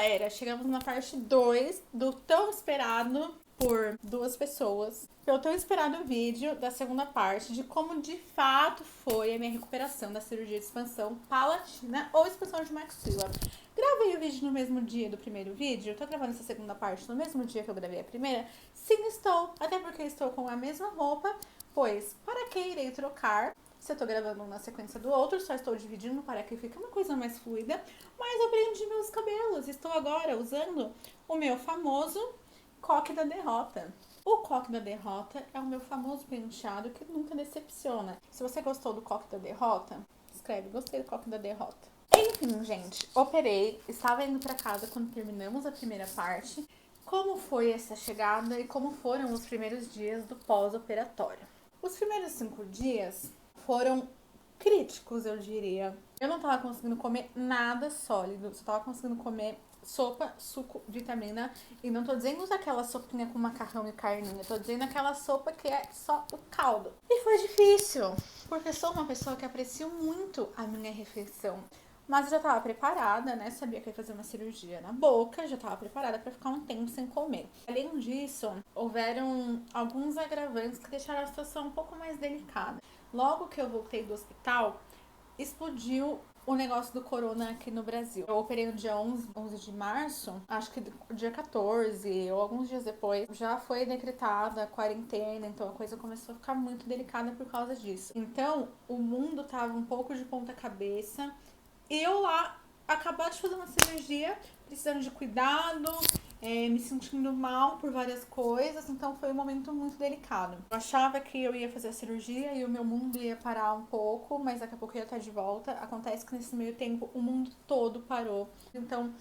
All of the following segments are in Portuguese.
galera, chegamos na parte 2 do tão esperado por duas pessoas, pelo tão esperado vídeo da segunda parte de como de fato foi a minha recuperação da cirurgia de expansão palatina ou expansão de maxila. Gravei o vídeo no mesmo dia do primeiro vídeo, tô gravando essa segunda parte no mesmo dia que eu gravei a primeira. Sim, estou, até porque estou com a mesma roupa, pois para que irei trocar se eu tô gravando um na sequência do outro, só estou dividindo para que fique uma coisa mais fluida, mas eu prendi meus cabelos, estou agora usando o meu famoso coque da derrota. O coque da derrota é o meu famoso penteado que nunca decepciona. Se você gostou do coque da derrota, escreve, gostei do coque da derrota. Enfim, gente, operei, estava indo pra casa quando terminamos a primeira parte. Como foi essa chegada e como foram os primeiros dias do pós-operatório? Os primeiros 5 dias foram críticos, eu diria. Eu não tava conseguindo comer nada sólido, só tava conseguindo comer sopa, suco, vitamina. E não tô dizendo aquela sopinha com macarrão e carninha, tô dizendo aquela sopa que é só o caldo. E foi difícil, porque sou uma pessoa que aprecio muito a minha refeição. Mas eu já tava preparada, né? Sabia que ia fazer uma cirurgia na boca, já tava preparada pra ficar um tempo sem comer. Além disso, houveram alguns agravantes que deixaram a situação um pouco mais delicada. Logo que eu voltei do hospital, explodiu o negócio do corona aqui no Brasil. Eu operei no dia 11 de março, acho que dia 14 ou alguns dias depois, já foi decretada a quarentena, então a coisa começou a ficar muito delicada por causa disso. Então, o mundo tava um pouco de ponta cabeça. Eu lá, acabado de fazer uma cirurgia, precisando de cuidado, me sentindo mal por várias coisas, então foi um momento muito delicado. Eu achava que eu ia fazer a cirurgia e o meu mundo ia parar um pouco, mas daqui a pouco eu ia estar de volta. Acontece que nesse meio tempo o mundo todo parou, então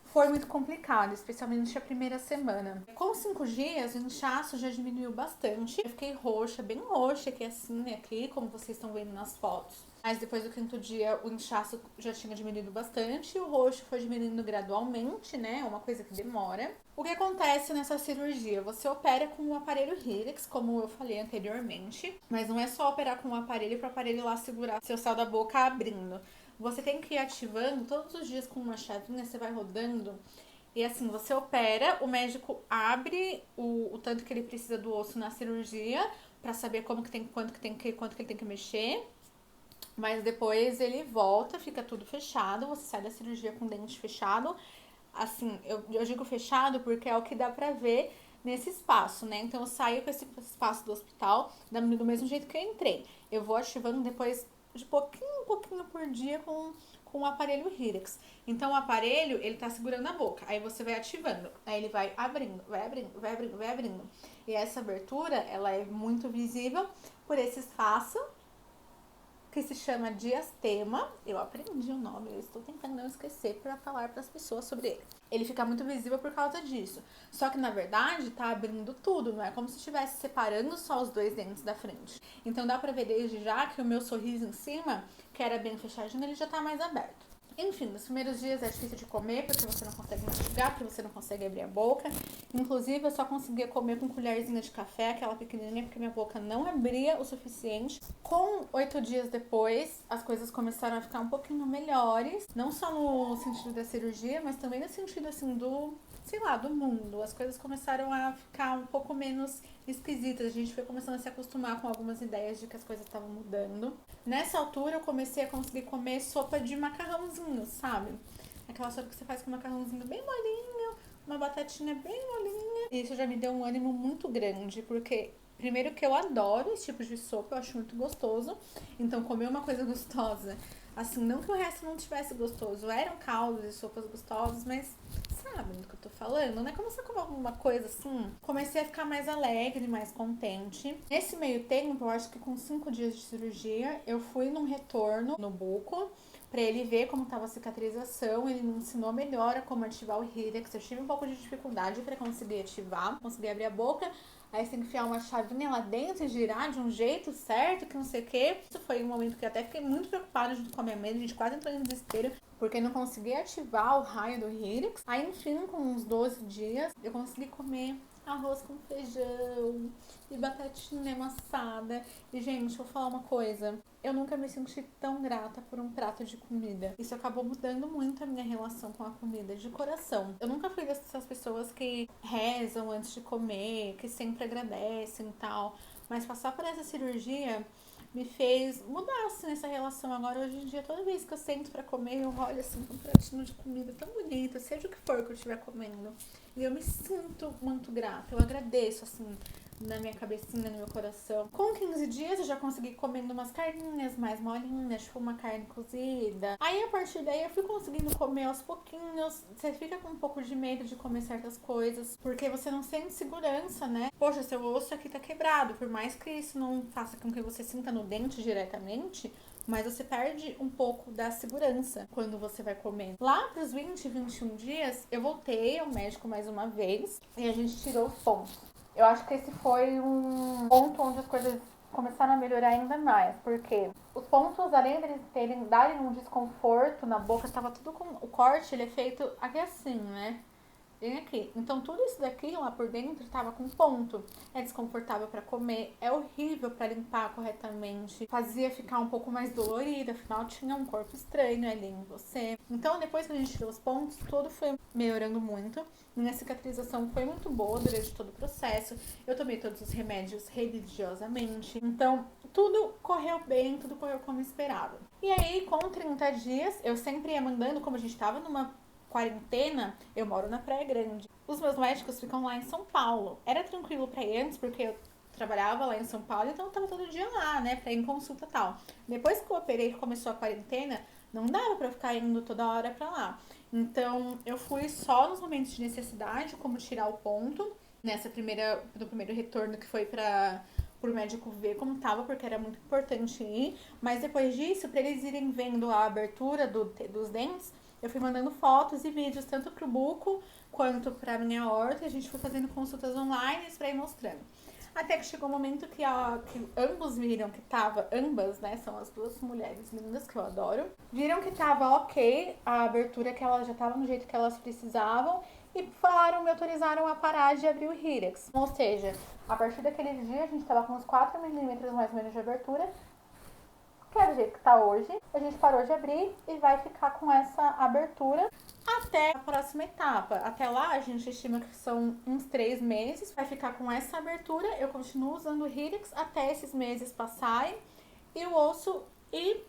foi muito complicado, especialmente a primeira semana. Com 5 dias, o inchaço já diminuiu bastante. Eu fiquei roxa, bem roxa, aqui assim, aqui, como vocês estão vendo nas fotos. Mas depois do 5º dia, o inchaço já tinha diminuído bastante. O roxo foi diminuindo gradualmente, né? É uma coisa que demora. O que acontece nessa cirurgia? Você opera com o aparelho Helix, como eu falei anteriormente. Mas não é só operar com o aparelho para o aparelho lá segurar seu céu da boca abrindo. Você tem que ir ativando todos os dias com uma chavinha, você vai rodando. E assim, você opera, o médico abre o tanto que ele precisa do osso na cirurgia para saber como que tem, quanto que ele tem que mexer. Mas depois ele volta, fica tudo fechado, você sai da cirurgia com o dente fechado. Assim, eu digo fechado porque é o que dá pra ver nesse espaço, né? Então eu saio com esse espaço do hospital do mesmo jeito que eu entrei. Eu vou ativando depois de pouquinho por dia com o aparelho Helix. Então o aparelho, ele tá segurando a boca. Aí você vai ativando. Aí ele vai abrindo, vai abrindo, vai abrindo, vai abrindo. E essa abertura, ela é muito visível por esse espaço que se chama diastema. Eu aprendi o nome, eu estou tentando não esquecer para falar para as pessoas sobre ele. Ele fica muito visível por causa disso. Só que na verdade tá abrindo tudo, não é como se estivesse separando só os 2 dentes da frente. Então dá pra ver desde já que o meu sorriso em cima, que era bem fechadinho, ele já tá mais aberto. Enfim, nos primeiros dias é difícil de comer, porque você não consegue mastigar, porque você não consegue abrir a boca. Inclusive, eu só conseguia comer com colherzinha de café, aquela pequenininha, porque minha boca não abria o suficiente. Com 8 dias depois, as coisas começaram a ficar um pouquinho melhores. Não só no sentido da cirurgia, mas também no sentido, assim, do mundo. As coisas começaram a ficar um pouco menos esquisitas. A gente foi começando a se acostumar com algumas ideias de que as coisas estavam mudando. Nessa altura, eu comecei a conseguir comer sopa de macarrãozinho, sabe? Aquela sopa que você faz com macarrãozinho bem molinho, uma batatinha bem molinha. E isso já me deu um ânimo muito grande, porque primeiro que eu adoro esse tipo de sopa, eu acho muito gostoso. Então, comer uma coisa gostosa, assim, não que o resto não tivesse gostoso, eram caldos e sopas gostosas, mas sabe do que eu tô falando, né? Comecei a comer alguma coisa assim, comecei a ficar mais alegre, mais contente. Nesse meio tempo, eu acho que com 5 dias de cirurgia, eu fui num retorno no buco, pra ele ver como tava a cicatrização. Ele me ensinou melhor a como ativar o Helix. Eu tive um pouco de dificuldade pra conseguir ativar, conseguir abrir a boca. Aí você tem que enfiar uma chavinha lá dentro e girar de um jeito certo, que não sei o que. Isso foi um momento que eu até fiquei muito preocupada junto com a minha mãe. A gente quase entrou em desespero, porque não conseguia ativar o raio do Helix. Aí, enfim, com uns 12 dias, eu consegui comer arroz com feijão e batatinha amassada. E, gente, vou falar uma coisa. Eu nunca me senti tão grata por um prato de comida. Isso acabou mudando muito a minha relação com a comida, de coração. Eu nunca fui dessas pessoas que rezam antes de comer, que sempre agradecem e tal. Mas passar por essa cirurgia me fez mudar, assim, essa relação. Agora, hoje em dia, toda vez que eu sento pra comer, eu olho, assim, com um pratinho de comida tão bonito, seja o que for que eu estiver comendo. E eu me sinto muito grata. Eu agradeço, assim, na minha cabecinha, no meu coração. Com 15 dias eu já consegui comendo umas carninhas mais molinhas, tipo uma carne cozida. Aí a partir daí eu fui conseguindo comer aos pouquinhos. Você fica com um pouco de medo de comer certas coisas, porque você não sente segurança, né? Poxa, seu osso aqui tá quebrado. Por mais que isso não faça com que você sinta no dente diretamente, mas você perde um pouco da segurança quando você vai comer. Lá pros 20, 21 dias, eu voltei ao médico mais uma vez e a gente tirou os pontos. Eu acho que esse foi um ponto onde as coisas começaram a melhorar ainda mais, porque os pontos, além deles darem um desconforto na boca, estava tudo com... O corte, ele é feito aqui assim, né? Bem aqui. Então, tudo isso daqui lá por dentro tava com ponto. É desconfortável pra comer, é horrível pra limpar corretamente, fazia ficar um pouco mais dolorido, afinal tinha um corpo estranho ali em você. Então, depois que a gente tirou os pontos, tudo foi melhorando muito. Minha cicatrização foi muito boa durante todo o processo. Eu tomei todos os remédios religiosamente. Então, tudo correu bem, tudo correu como esperado. E aí, com 30 dias, eu sempre ia mandando, como a gente tava numa quarentena, eu moro na Praia Grande. Os meus médicos ficam lá em São Paulo. Era tranquilo pra ir antes, porque eu trabalhava lá em São Paulo, então eu tava todo dia lá, né, pra ir em consulta e tal. Depois que eu operei e começou a quarentena, não dava pra eu ficar indo toda hora pra lá. Então, eu fui só nos momentos de necessidade, como tirar o ponto, no primeiro retorno que foi pro médico ver como tava, porque era muito importante ir. Mas depois disso, pra eles irem vendo a abertura dos dentes, eu fui mandando fotos e vídeos tanto pro buco quanto pra minha horta. A gente foi fazendo consultas online pra ir mostrando. Até que chegou o um momento que ambos viram que tava, ambas, né, são as duas mulheres lindas que eu adoro, viram que tava ok a abertura, que elas já estavam no jeito que elas precisavam e falaram, me autorizaram a parar de abrir o Hyrax. Ou seja, a partir daquele dia a gente tava com uns 4 milímetros mais ou menos de abertura, que é do jeito que tá hoje. A gente parou de abrir e vai ficar com essa abertura até a próxima etapa. Até lá, a gente estima que são uns 3 meses. Vai ficar com essa abertura. Eu continuo usando o Hyrax até esses meses passarem. E o osso ir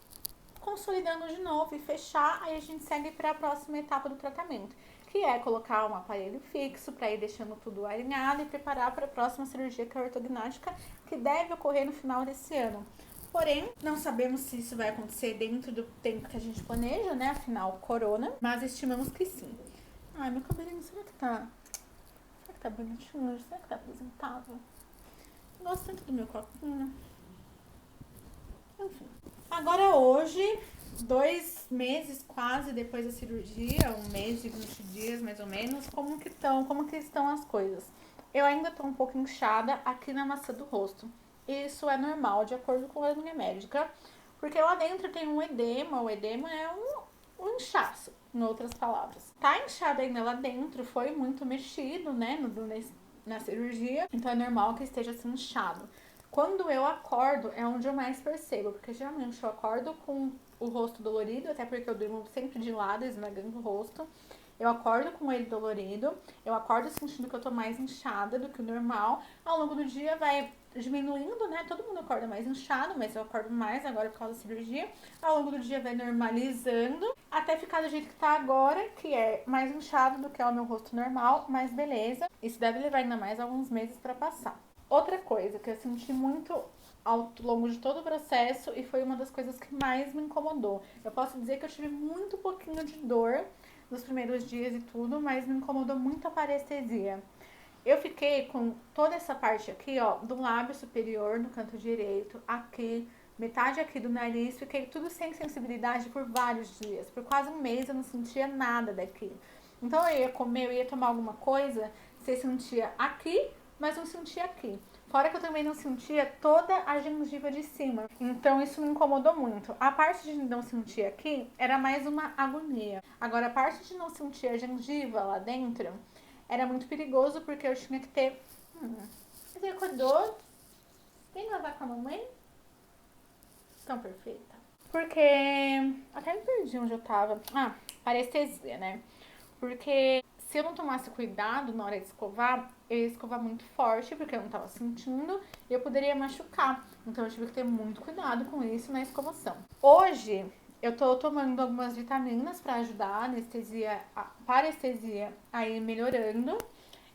consolidando de novo e fechar. Aí a gente segue para a próxima etapa do tratamento, que é colocar um aparelho fixo para ir deixando tudo alinhado e preparar para a próxima cirurgia, que é a ortognática, que deve ocorrer no final desse ano. Porém, não sabemos se isso vai acontecer dentro do tempo que a gente planeja, né? Afinal, corona. Mas estimamos que sim. Ai, meu cabelinho, será que tá bonitinho? Será que tá apresentável? Gosto tanto do meu copinho. Enfim. Agora hoje, 2 meses quase depois da cirurgia, 1 mês e 20 dias mais ou menos, como que estão as coisas? Eu ainda tô um pouco inchada aqui na maçã do rosto. Isso é normal, de acordo com a minha médica, porque lá dentro tem um edema. O edema é um inchaço, em outras palavras. Tá inchado ainda lá dentro, foi muito mexido, né, na cirurgia, então é normal que esteja assim inchado. Quando eu acordo é onde eu mais percebo, porque geralmente eu acordo com o rosto dolorido, até porque eu durmo sempre de lado, esmagando o rosto. Eu acordo com ele dolorido, eu acordo sentindo que eu tô mais inchada do que o normal. Ao longo do dia vai diminuindo, né? Todo mundo acorda mais inchado, mas eu acordo mais agora por causa da cirurgia. Ao longo do dia vai normalizando, até ficar do jeito que tá agora, que é mais inchado do que é o meu rosto normal, mas beleza. Isso deve levar ainda mais alguns meses pra passar. Outra coisa que eu senti muito ao longo de todo o processo e foi uma das coisas que mais me incomodou. Eu posso dizer que eu tive muito pouquinho de dor nos primeiros dias e tudo, mas me incomodou muito a parestesia. Eu fiquei com toda essa parte aqui, ó, do lábio superior, no canto direito, aqui, metade aqui do nariz, fiquei tudo sem sensibilidade por vários dias. Por quase 1 mês eu não sentia nada daqui. Então eu ia comer, eu ia tomar alguma coisa, você sentia aqui, mas não sentia aqui. Fora que eu também não sentia toda a gengiva de cima. Então isso me incomodou muito. A parte de não sentir aqui era mais uma agonia. Agora a parte de não sentir a gengiva lá dentro era muito perigoso porque eu tinha que ter... Você acordou? Vem lavar com a mamãe? Tão perfeita. Porque... Até me perdi onde eu tava. Parestesia, né? Porque se eu não tomasse cuidado na hora de escovar, eu ia escovar muito forte, porque eu não tava sentindo, e eu poderia machucar. Então eu tive que ter muito cuidado com isso na escovação. Hoje, eu tô tomando algumas vitaminas pra ajudar a anestesia, a parestesia a ir melhorando.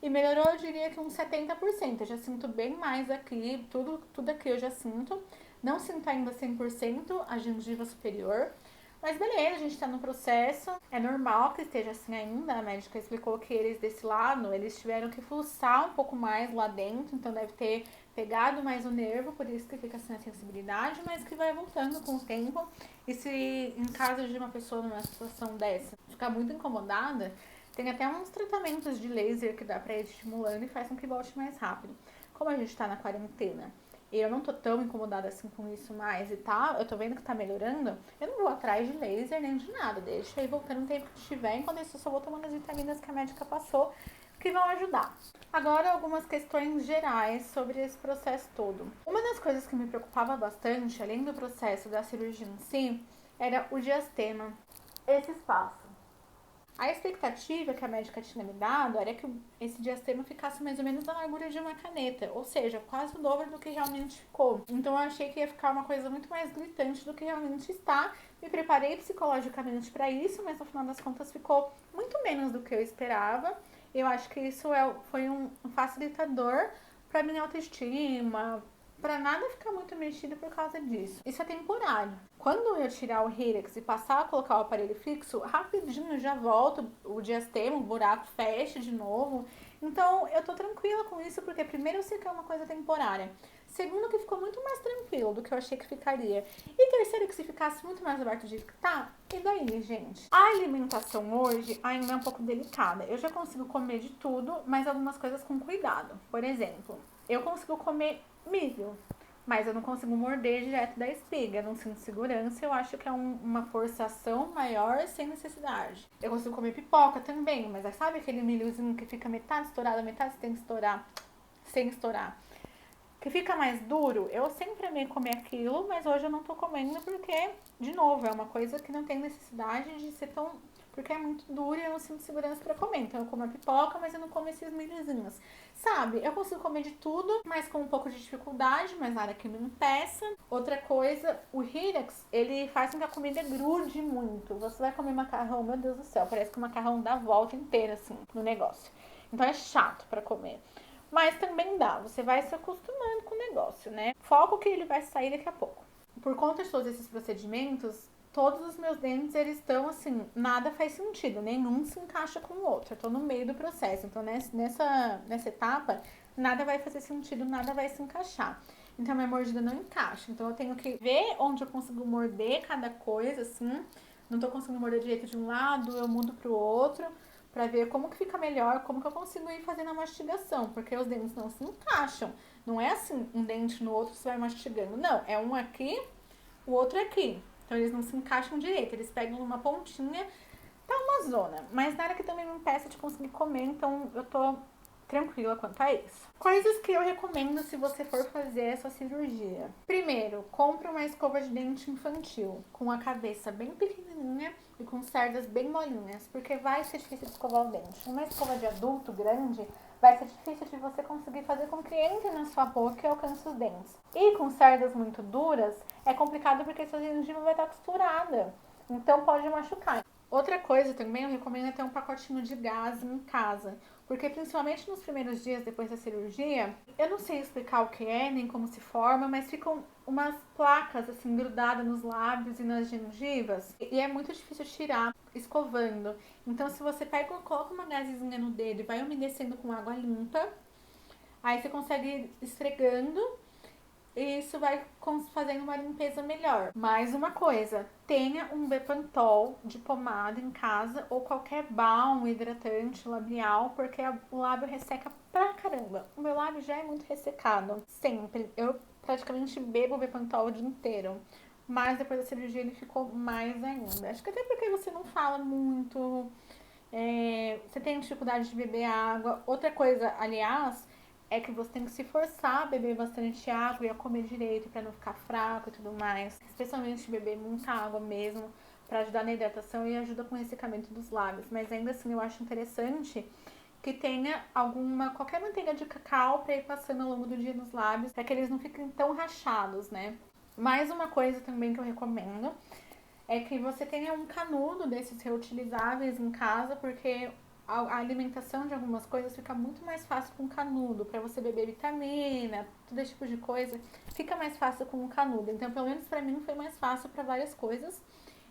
E melhorou, eu diria que uns 70%. Eu já sinto bem mais aqui, tudo aqui eu já sinto. Não sinto ainda 100% a gengiva superior. Mas beleza, a gente tá no processo. É normal que esteja assim ainda. A médica explicou que eles desse lado, eles tiveram que fuçar um pouco mais lá dentro. Então deve ter pegado mais o nervo, por isso que fica sem a sensibilidade, mas que vai voltando com o tempo. E se em caso de uma pessoa numa situação dessa ficar muito incomodada, tem até uns tratamentos de laser que dá pra ir estimulando e faz com que volte mais rápido. Como a gente tá na quarentena e eu não tô tão incomodada assim com isso mais e tá, eu tô vendo que tá melhorando, eu não vou atrás de laser nem de nada. Deixa aí voltando o tempo que estiver, enquanto isso eu só vou tomando as vitaminas que a médica passou, que vão ajudar. Agora, algumas questões gerais sobre esse processo todo. Uma das coisas que me preocupava bastante, além do processo da cirurgia em si, era o diastema, esse espaço. A expectativa que a médica tinha me dado era que esse diastema ficasse mais ou menos da largura de uma caneta, ou seja, quase o dobro do que realmente ficou. Então eu achei que ia ficar uma coisa muito mais gritante do que realmente está. Me preparei psicologicamente para isso, mas no final das contas ficou muito menos do que eu esperava. Eu acho que isso foi um facilitador para minha autoestima, para nada ficar muito mexido por causa disso. Isso é temporário. Quando eu tirar o Hyrax e passar a colocar o aparelho fixo, rapidinho já volta o diastema, o buraco fecha de novo. Então eu tô tranquila com isso, porque primeiro eu sei que é uma coisa temporária. Segundo, que ficou muito mais tranquilo do que eu achei que ficaria. E terceiro, que se ficasse muito mais aberto de que tá, e daí, gente? A alimentação hoje ainda é um pouco delicada. Eu já consigo comer de tudo, mas algumas coisas com cuidado. Por exemplo, eu consigo comer milho, mas eu não consigo morder direto da espiga, não sinto segurança, eu acho que é uma forçação maior sem necessidade. Eu consigo comer pipoca também, mas sabe aquele milhozinho que fica metade estourado, metade você tem que estourar, sem estourar? Que fica mais duro, eu sempre amei comer aquilo, mas hoje eu não tô comendo porque, de novo, é uma coisa que não tem necessidade de ser tão... Porque é muito duro e eu não sinto segurança pra comer. Então eu como a pipoca, mas eu não como esses milhozinhos. Sabe, eu consigo comer de tudo, mas com um pouco de dificuldade, mas nada que me impeça. Outra coisa, o Hyrax, ele faz com que a comida grude muito. Você vai comer macarrão, meu Deus do céu, parece que o macarrão dá a volta inteira, assim, no negócio. Então é chato pra comer. Mas também dá, você vai se acostumando com o negócio, né? Foco que ele vai sair daqui a pouco. Por conta de todos esses procedimentos, todos os meus dentes, eles estão assim, nada faz sentido, nenhum se encaixa com o outro. Eu tô no meio do processo, então nessa etapa, nada vai fazer sentido, nada vai se encaixar. Então a minha mordida não encaixa, então eu tenho que ver onde eu consigo morder cada coisa, assim. Não tô conseguindo morder direito de um lado, eu mudo pro outro, pra ver como que fica melhor, como que eu consigo ir fazendo a mastigação, porque os dentes não se encaixam. Não é assim, um dente no outro você vai mastigando. Não, é um aqui, o outro aqui. Então eles não se encaixam direito, eles pegam uma pontinha, tá uma zona. Mas nada que também me impeça de conseguir comer, então eu tô tranquila quanto a isso. Coisas que eu recomendo se você for fazer essa cirurgia. Primeiro, compre uma escova de dente infantil, com a cabeça bem pequenininha e com cerdas bem molinhas, porque vai ser difícil de escovar o dente. Uma escova de adulto grande vai ser difícil de você conseguir fazer com que entre na sua boca e alcance os dentes. E com cerdas muito duras, é complicado porque sua gengiva vai estar costurada, então pode machucar. Outra coisa também, eu recomendo ter um pacotinho de gás em casa, porque principalmente nos primeiros dias depois da cirurgia, eu não sei explicar o que é, nem como se forma, mas ficam umas placas assim grudadas nos lábios e nas gengivas, e é muito difícil tirar escovando. Então se você pega, coloca uma gazezinha no dedo e vai umedecendo com água limpa, aí você consegue ir esfregando e isso vai fazendo uma limpeza melhor. Mais uma coisa, tenha um Bepantol de pomada em casa ou qualquer balm hidratante labial, porque o lábio resseca pra caramba. O meu lábio já é muito ressecado, sempre. Eu praticamente bebo o Bepantol o dia inteiro. Mas depois da cirurgia ele ficou mais ainda. Acho que até porque você não fala muito, você tem dificuldade de beber água. Outra coisa, aliás, é que você tem que se forçar a beber bastante água e a comer direito pra não ficar fraco e tudo mais. Especialmente beber muita água mesmo, pra ajudar na hidratação e ajuda com o ressecamento dos lábios. Mas ainda assim eu acho interessante que tenha qualquer manteiga de cacau pra ir passando ao longo do dia nos lábios, pra que eles não fiquem tão rachados, né? Mais uma coisa também que eu recomendo é que você tenha um canudo desses reutilizáveis em casa, porque a alimentação de algumas coisas fica muito mais fácil com canudo, para você beber vitamina, todo esse tipo de coisa, fica mais fácil com um canudo. Então, pelo menos para mim foi mais fácil para várias coisas.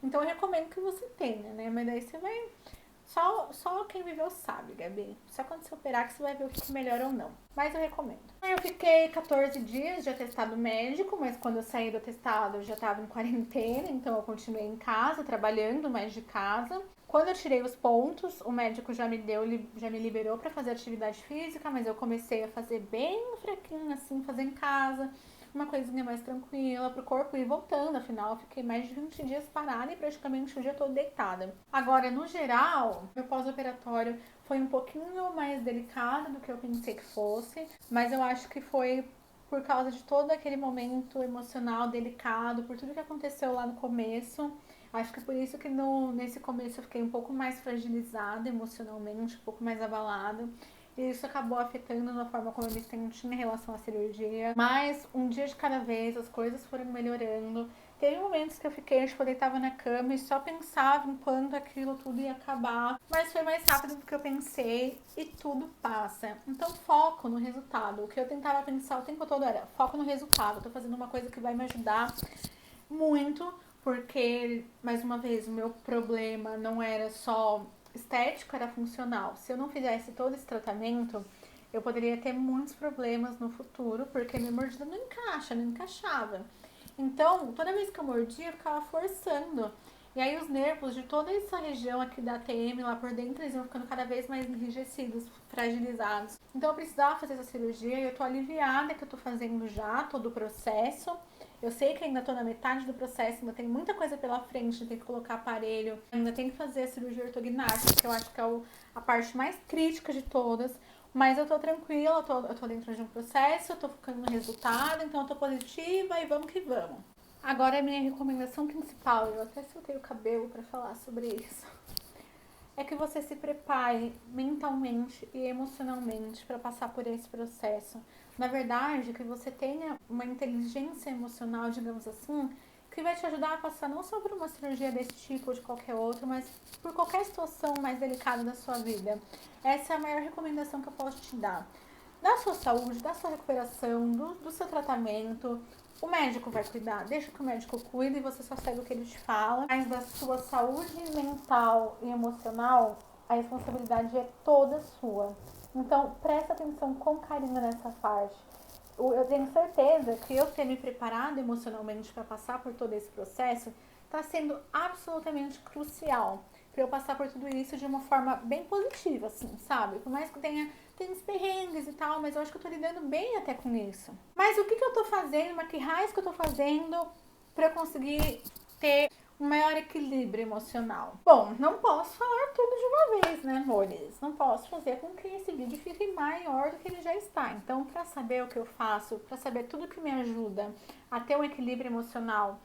Então, eu recomendo que você tenha, né? Mas daí você vai só quem viveu sabe, Gabi. Só quando você operar que você vai ver o que é melhor ou não. Mas eu recomendo. Eu fiquei 14 dias de atestado médico, mas quando eu saí do atestado eu já estava em quarentena, então eu continuei em casa, trabalhando mais de casa. Quando eu tirei os pontos, o médico já me liberou para fazer atividade física, mas eu comecei a fazer bem fraquinho, assim, fazer em casa. Uma coisinha mais tranquila pro corpo ir voltando, afinal eu fiquei mais de 20 dias parada e praticamente o dia todo deitada. Agora, no geral, meu pós-operatório foi um pouquinho mais delicado do que eu pensei que fosse, mas eu acho que foi por causa de todo aquele momento emocional delicado, por tudo que aconteceu lá no começo. Acho que por isso que nesse começo eu fiquei um pouco mais fragilizada emocionalmente, um pouco mais abalada. E isso acabou afetando na forma como eu me senti em relação à cirurgia. Mas um dia de cada vez as coisas foram melhorando. Teve momentos que eu fiquei, tipo, eu deitava na cama e só pensava em quando aquilo tudo ia acabar. Mas foi mais rápido do que eu pensei e tudo passa. Então foco no resultado. O que eu tentava pensar o tempo todo era foco no resultado. Eu tô fazendo uma coisa que vai me ajudar muito, porque, mais uma vez, o meu problema não era só estético, era funcional. Se eu não fizesse todo esse tratamento, eu poderia ter muitos problemas no futuro, porque minha mordida não encaixava. Então, toda vez que eu mordia, eu ficava forçando. E aí os nervos de toda essa região aqui da ATM lá por dentro, eles iam ficando cada vez mais enrijecidos, fragilizados. Então eu precisava fazer essa cirurgia e eu tô aliviada que eu tô fazendo já todo o processo. Eu sei que ainda tô na metade do processo, ainda tem muita coisa pela frente, tem que colocar aparelho, ainda tem que fazer a cirurgia ortognática, que eu acho que é a parte mais crítica de todas. Mas eu tô tranquila, eu tô dentro de um processo, eu tô focando no resultado, então eu tô positiva e vamos que vamos. Agora a minha recomendação principal, eu até soltei o cabelo pra falar sobre isso, é que você se prepare mentalmente e emocionalmente para passar por esse processo. Na verdade, que você tenha uma inteligência emocional, digamos assim, que vai te ajudar a passar não só por uma cirurgia desse tipo ou de qualquer outra, mas por qualquer situação mais delicada da sua vida. Essa é a maior recomendação que eu posso te dar. Da sua saúde, da sua recuperação, do seu tratamento, o médico vai cuidar, deixa que o médico cuide e você só segue o que ele te fala. Mas da sua saúde mental e emocional, a responsabilidade é toda sua. Então, presta atenção com carinho nessa parte. Eu tenho certeza que eu ter me preparado emocionalmente para passar por todo esse processo está sendo absolutamente crucial para eu passar por tudo isso de uma forma bem positiva, assim, sabe? Por mais que tem uns perrengues e tal, mas eu acho que eu tô lidando bem até com isso. Mas o que eu tô fazendo, que raiz que eu tô fazendo para eu conseguir ter um maior equilíbrio emocional? Bom, não posso falar tudo de uma vez, né, amores? Não posso fazer com que esse vídeo fique maior do que ele já está. Então, para saber o que eu faço, para saber tudo que me ajuda a ter um equilíbrio emocional,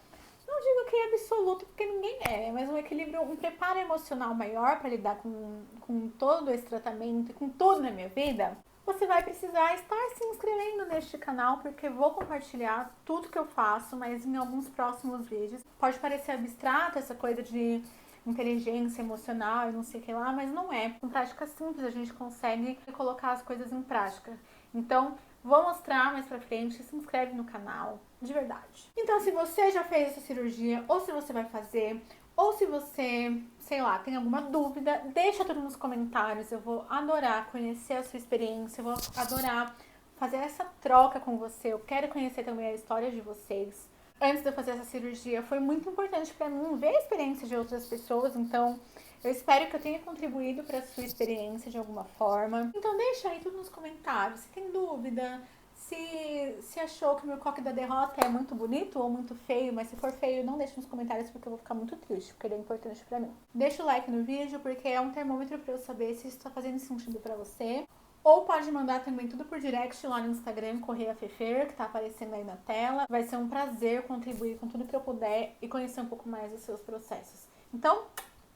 não digo que é absoluto, porque ninguém é, mas um equilíbrio, um preparo emocional maior para lidar com todo esse tratamento e com tudo na minha vida, você vai precisar estar se inscrevendo neste canal, porque vou compartilhar tudo que eu faço, mas em alguns próximos vídeos. Pode parecer abstrato essa coisa de inteligência emocional e não sei o que lá, mas não é. Com prática simples a gente consegue colocar as coisas em prática. Então, vou mostrar mais pra frente, se inscreve no canal, de verdade. Então, se você já fez essa cirurgia, ou se você vai fazer, ou se você, sei lá, tem alguma dúvida, deixa tudo nos comentários. Eu vou adorar conhecer a sua experiência, eu vou adorar fazer essa troca com você. Eu quero conhecer também a história de vocês. Antes de eu fazer essa cirurgia, foi muito importante pra mim ver a experiência de outras pessoas, então eu espero que eu tenha contribuído para a sua experiência de alguma forma. Então deixa aí tudo nos comentários, se tem dúvida, Se achou que o meu coque da derrota é muito bonito ou muito feio, mas se for feio, não deixe nos comentários porque eu vou ficar muito triste, porque ele é importante pra mim. Deixa o like no vídeo porque é um termômetro pra eu saber se isso tá fazendo sentido pra você. Ou pode mandar também tudo por direct lá no Instagram, Correia Fefer, que tá aparecendo aí na tela. Vai ser um prazer contribuir com tudo que eu puder e conhecer um pouco mais dos seus processos. Então,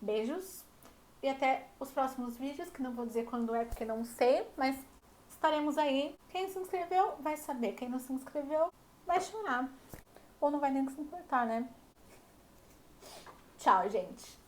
beijos e até os próximos vídeos, que não vou dizer quando é porque não sei, mas estaremos aí. Quem se inscreveu vai saber, quem não se inscreveu vai chorar. Ou não vai nem se importar, né? Tchau, gente!